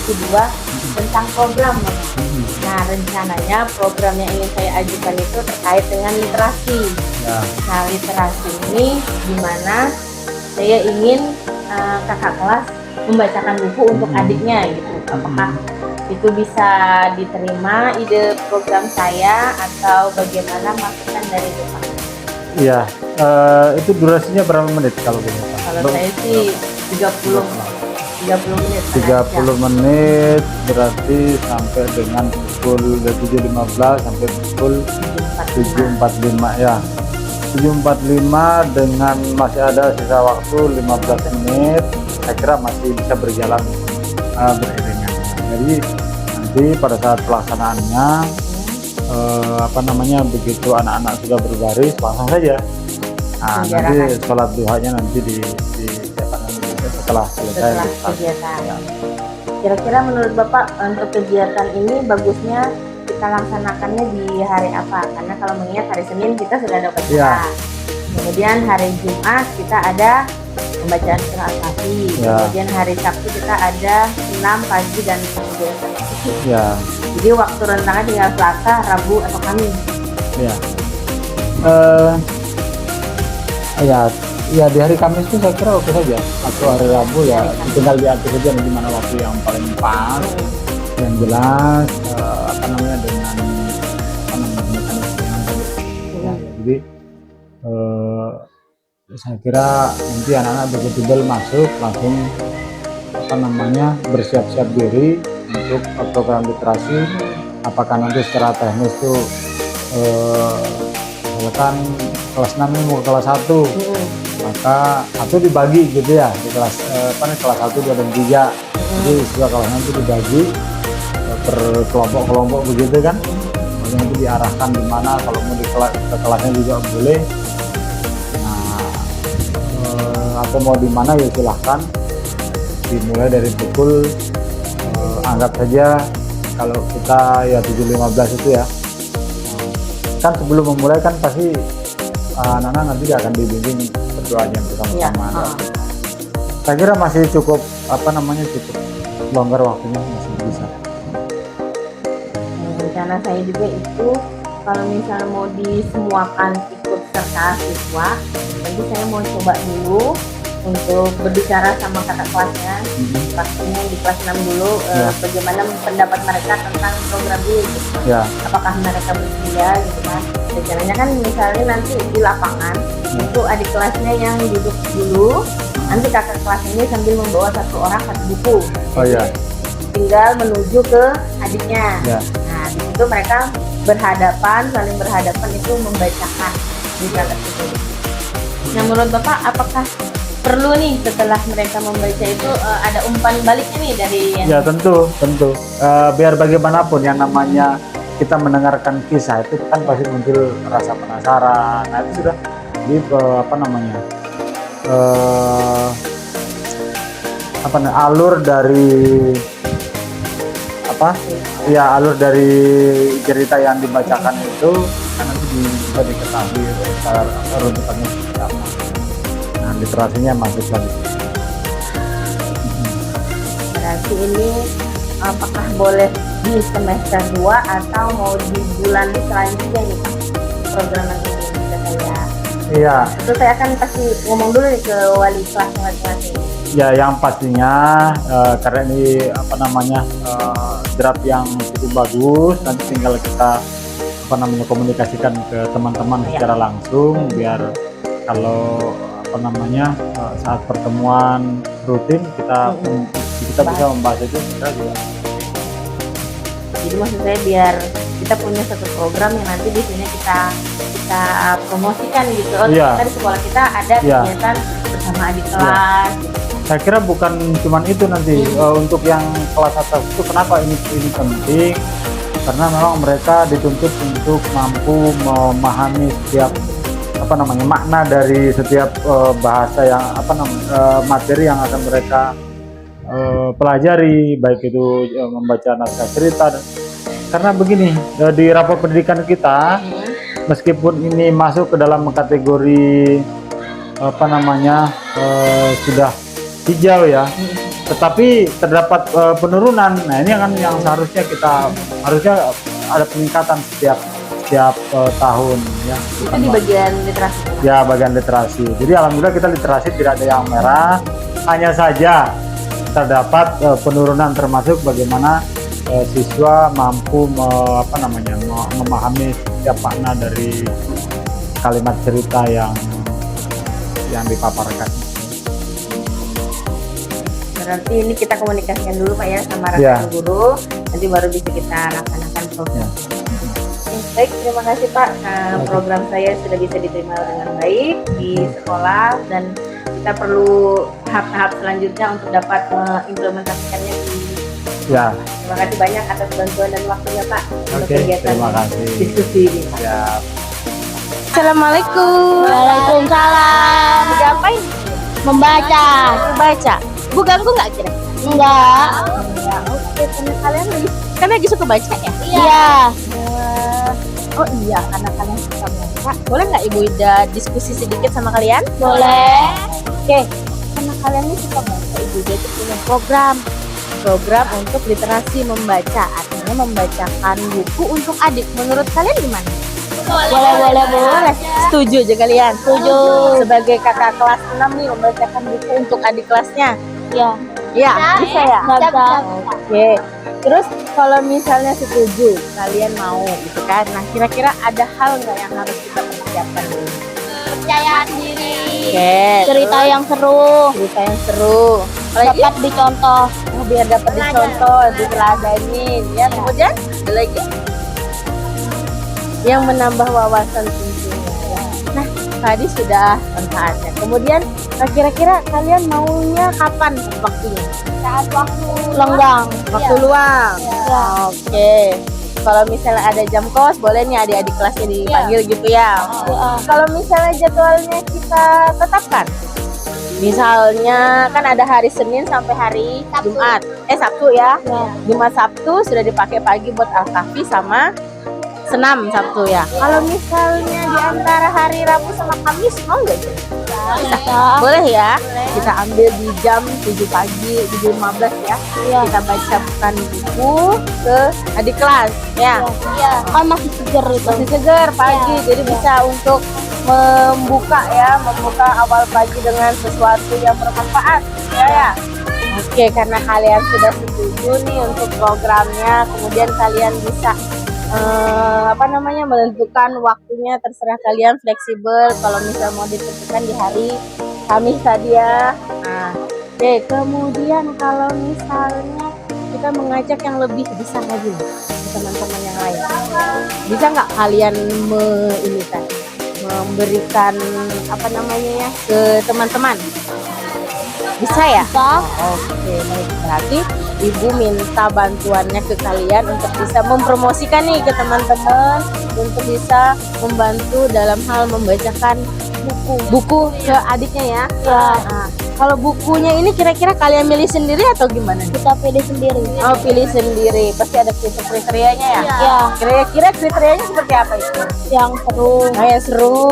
Komisi 2 tentang program. Nah, rencananya program yang ingin saya ajukan itu terkait dengan literasi. Ya. Nah, literasi ini dimana saya ingin kakak kelas membacakan buku untuk adiknya gitu. Apakah itu bisa diterima ide program saya atau bagaimana masukan dari Bapak? Iya, itu durasinya berapa menit kalau boleh tahu? Kalau saya sih 30 menit. 30 menit berarti sampai dengan pukul 7.15 sampai pukul 7.45 ya. 7.45 dengan masih ada sisa waktu 15 menit, saya kira masih bisa berjalan beriringan. Jadi nanti pada saat pelaksanaannya begitu anak-anak sudah berbaris langsung saja. Nah, nanti sholat duhanya nanti setelah selesai kegiatan. Kira-kira menurut Bapak untuk kegiatan ini bagusnya kita laksanakannya di hari apa? Karena kalau mengingat hari Senin kita sudah ada upacara. Kemudian hari Jumat kita ada pembacaan surah Al-Kahfi. Kemudian hari Sabtu kita ada 6 pagi dan kemudian Jadi waktu rentangnya tinggal Selasa, Rabu atau Kamis. Ya di hari Kamis itu saya kira oke saja, atau hari Rabu ya tinggal diatur saja di mana waktu yang paling pas, yang jelas dengan mekanisme yang tadi. Jadi saya kira nanti anak-anak betul-betul masuk langsung bersiap-siap diri untuk program literasi. Apakah nanti secara teknis itu misalkan kelas 6 ini mau ke kelas 1, maka atau dibagi gitu ya, di kelas kelas 1, 2 dan 3. Jadi setelah kelasnya itu dibagi per kelompok-kelompok begitu kan. Kemudian itu diarahkan di mana, kalau mau di kelasnya juga boleh. Atau mau di mana ya silahkan, dimulai dari pukul anggap saja kalau kita ya 7.15 itu ya, kan sebelum memulai kan pasti anak-anak nanti akan dibimbing berdoanya bersama-sama. Saya kira masih cukup cukup longgar waktunya, masih bisa. Rencana saya juga itu kalau misalnya mau disemuakan ikut serta siswa, nanti saya mau coba dulu untuk berbicara sama kakak kelasnya, pastinya di kelas 6 dulu, bagaimana pendapat mereka tentang program ini gitu. Apakah mereka bersedia gitu kan. Rencananya kan misalnya nanti di lapangan itu adik kelasnya yang duduk dulu, nanti kakak kelas ini sambil membawa satu orang satu buku. Tinggal menuju ke adiknya. Nah, di situ mereka saling berhadapan itu membacakan di kakak itu. Nah, menurut Bapak apakah perlu nih setelah mereka membaca itu ada umpan baliknya nih dari yang... Ya tentu. Biar bagaimanapun yang namanya kita mendengarkan kisah itu kan pasti muncul rasa penasaran. Nah itu sudah di alur dari cerita yang dibacakan itu kan nanti bisa diketahui runtutannya seperti apa. Nah, literasinya masuk lagi. Berarti ini apakah boleh di semester 2 atau mau di bulan selanjutnya nih Pak program ini bisa saya? Iya. Itu saya akan pasti ngomong dulu nih ke wali kelas masing-masing. Ya, yang pastinya karena ini draft yang cukup bagus, nanti tinggal kita komunikasikan ke teman-teman secara langsung, biar kalau saat pertemuan rutin kita bisa membahas itu juga. Jadi maksud saya biar kita punya satu program yang nanti di sini kita promosikan gitu. Kita di sekolah kita ada kegiatan bersama adik kelas. Saya kira bukan cuman itu nanti untuk yang kelas atas itu kenapa ini penting, karena memang mereka dituntut untuk mampu memahami setiap makna dari setiap bahasa yang materi yang akan mereka pelajari, baik itu membaca naskah cerita. Karena begini, di rapor pendidikan kita meskipun ini masuk ke dalam kategori sudah hijau ya, tetapi terdapat penurunan. Nah ini kan yang harusnya ada peningkatan setiap tahun ya. Itu di bagian literasi. Ya, bagian literasi. Jadi alhamdulillah kita literasi tidak ada yang merah, hanya saja terdapat penurunan termasuk bagaimana siswa mampu memahami setiap makna dari kalimat cerita yang dipaparkan. Berarti ini kita komunikasikan dulu Pak ya sama Ya. rekan guru, nanti baru bisa kita laksanakan program. Ya. Baik, terima kasih Pak. Program saya sudah bisa diterima dengan baik di sekolah dan kita perlu tahap-tahap selanjutnya untuk dapat mengimplementasikannya di. Ya. Terima kasih banyak atas bantuan dan waktunya Pak untuk Oke, kegiatan terima kasih. diskusi ini. Pak. Ya. Assalamualaikum. Waalaikumsalam. Ngapain? Membaca. Baca. Bu ganggu nggak kira? Enggak. Ya, oke. Karena lagi suka baca ya? Iya. Oh iya, karena kalian suka baca. Boleh nggak Ibu Ida diskusi sedikit sama kalian? Boleh. Oke. Karena kalian ini suka baca, Ibu Ida itu punya program untuk literasi membaca, artinya membacakan buku untuk adik. Menurut kalian gimana? Boleh. Setuju aja kalian? Setuju. Sebagai kakak kelas 6 nih membacakan buku untuk adik kelasnya. Iya. Iya, bisa ya? Bisa. Oke. Terus kalau misalnya setuju, kalian mau gitu kan? Nah, kira-kira ada hal nggak yang harus kita persiapkan dulu? Kepercayaan diri. Oke. Cerita terus yang seru. cerita yang seru. Apalagi? Dapat dicontoh. Oh, biar dapat dicontoh, diteladanin. Ya, kemudian ada lagi yang menambah wawasan tentunya. Ya. Nah, tadi sudah manfaatnya. Kemudian kira-kira kalian maunya kapan waktunya? Saat waktu lenggang. Waktu luang. Iya. Oke. Kalau misalnya ada jam kos, boleh nih adik-adik kelasnya dipanggil gitu ya. Iya. Kalau misalnya jadwalnya kita tetapkan, misalnya kan ada hari Senin sampai hari Sabtu. Jumat. Sabtu ya. Iya. Jumat Sabtu sudah dipakai pagi buat Al-Kahfi sama senam Sabtu ya. Kalau misalnya di antara hari Rabu sama Kamis mau nggak? Bisa. Boleh ya. Kita ambil di jam 7 pagi, 7.15 ya. Iya. Kita bacakan buku ke adik kelas ya. Iya. Kan masih seger itu. Masih segar pagi, jadi bisa untuk membuka awal pagi dengan sesuatu yang bermanfaat ya. Oke, karena kalian sudah setuju nih untuk programnya, kemudian kalian bisa menentukan waktunya, terserah kalian, fleksibel. Kalau misal mau ditentukan di hari Kamis tadi ya. Nah, oke, kemudian kalau misalnya kita mengajak yang lebih besar lagi teman-teman yang lain, bisa nggak kalian memberikan ke teman-teman? Bisa ya? Bisa. Oke, baik. Berarti Ibu minta bantuannya ke kalian untuk bisa mempromosikan nih ke teman-teman, untuk bisa membantu dalam hal membacakan buku ke adiknya ya. Iya. Nah, kalau bukunya ini kira-kira kalian milih sendiri atau gimana? Kita pilih sendiri. Oh, pilih sendiri. Pasti ada kriterianya ya? Iya. Kira-kira kriterianya seperti apa itu? Yang seru. Nah, yang seru.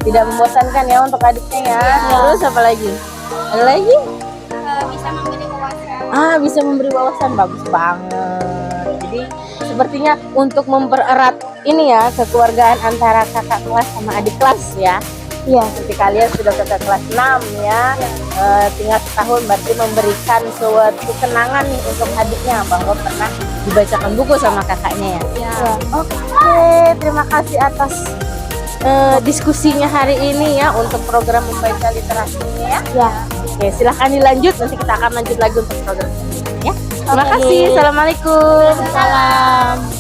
Tidak membosankan ya untuk adiknya ya. Iya. Terus apa lagi? Ada lagi? Bisa memberi wawasan. Bisa memberi wawasan, bagus banget. Jadi sepertinya untuk mempererat ini ya kekeluargaan antara kakak kelas sama adik kelas ya. Iya. Seperti kalian sudah kakak kelas 6 ya. Tinggal setahun berarti memberikan suatu kenangan nih untuk adiknya bahwa pernah dibacakan buku sama kakaknya ya. Iya. Oke, terima kasih atas diskusinya hari ini ya untuk program membaca literasinya ya. Iya. Oke, silahkan dilanjut, nanti kita akan lanjut lagi untuk program selanjutnya ya. Terima Oke. kasih. Assalamualaikum. Salam.